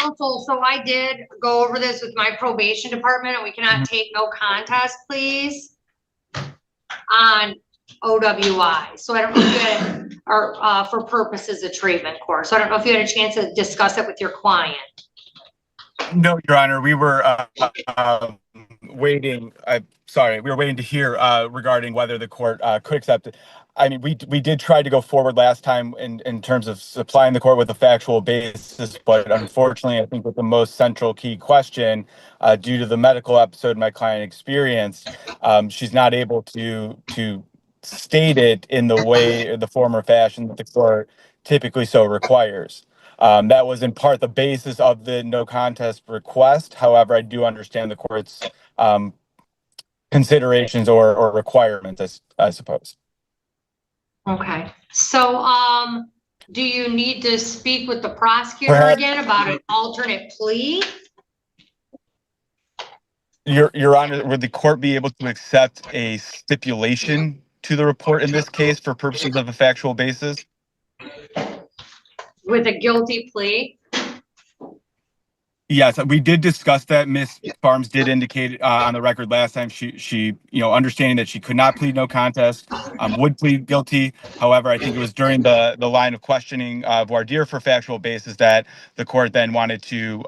counsel, so I did go over this with my probation department, and we cannot take no contest, please, on OWI. So I don't know if you had, or for purposes of treatment court. So I don't know if you had a chance to discuss it with your client. No, Your Honor, we were waiting. We were waiting to hear regarding whether the court could accept it. I mean, we did try to go forward last time in terms of supplying the court with a factual basis, but unfortunately, I think with the most central key question, due to the medical episode my client experienced, she's not able to state it in the form or fashion that the court typically so requires. That was in part the basis of the no contest request. However, I do understand the court's considerations or requirements, I suppose. Okay. So, do you need to speak with the prosecutor again about an alternate plea? Your Honor, would the court be able to accept a stipulation to the report in this case for purposes of a factual basis? With a guilty plea? Yes, we did discuss that. Ms. Farms did indicate on the record last time she understanding that she could not plead no contest, would plead guilty. However, I think it was during the line of questioning voir dire for factual basis that the court then wanted to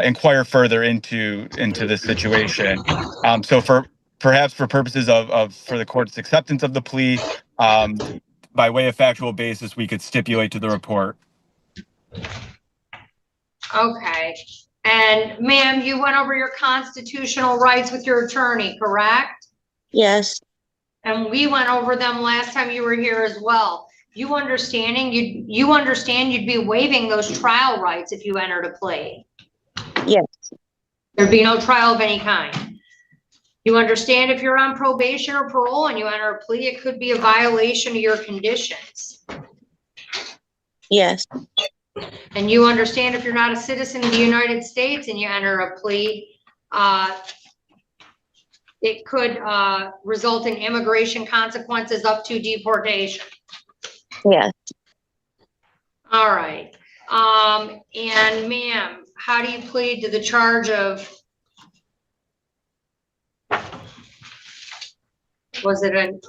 inquire further into this situation. So perhaps for purposes of for the court's acceptance of the plea, by way of factual basis, we could stipulate to the report. Okay. And ma'am, you went over your constitutional rights with your attorney, correct? Yes. And we went over them last time you were here as well. You understand you'd be waiving those trial rights if you entered a plea? Yes. There'd be no trial of any kind. You understand if you're on probation or parole and you enter a plea, it could be a violation of your conditions? Yes. And you understand if you're not a citizen of the United States and you enter a plea, it could result in immigration consequences up to deportation? Yes. All right. And ma'am, how do you plead to the charge of, was it an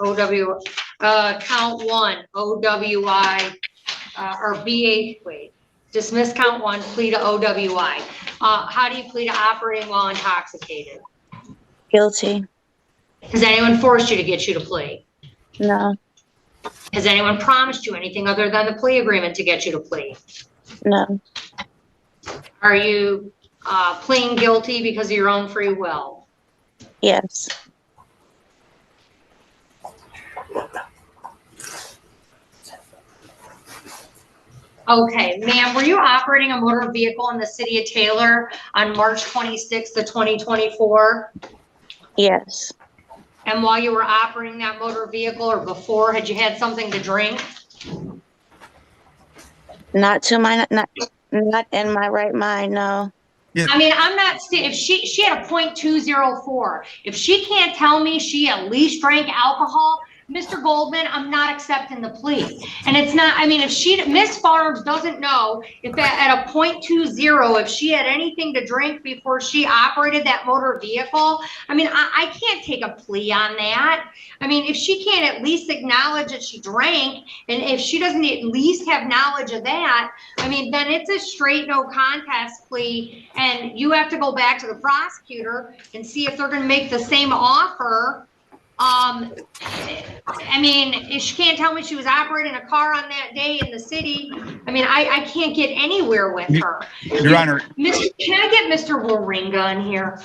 count one, OWI, or BA, wait, dismiss count one, plea to OWI. How do you plead to operating while intoxicated? Guilty. Has anyone forced you to get you to plea? No. Has anyone promised you anything other than the plea agreement to get you to plea? No. Are you pleading guilty because of your own free will? Yes. Okay, ma'am, were you operating a motor vehicle in the city of Taylor on March 26th of 2024? Yes. And while you were operating that motor vehicle or before, had you had something to drink? Not in my right mind, no. Yeah. I mean, I'm not, if she had a .204, if she can't tell me she at least drank alcohol, Mr. Goldman, I'm not accepting the plea. And it's not, I mean, if Ms. Farms doesn't know if at a .20, if she had anything to drink before she operated that motor vehicle, I mean, I can't take a plea on that. I mean, if she can't at least acknowledge that she drank, and if she doesn't at least have knowledge of that, I mean, then it's a straight no contest plea, and you have to go back to the prosecutor and see if they're going to make the same offer. I mean, if she can't tell me she was operating a car on that day in the city, I mean, I can't get anywhere with her. Your Honor. Can I get Mr. Waringa in here?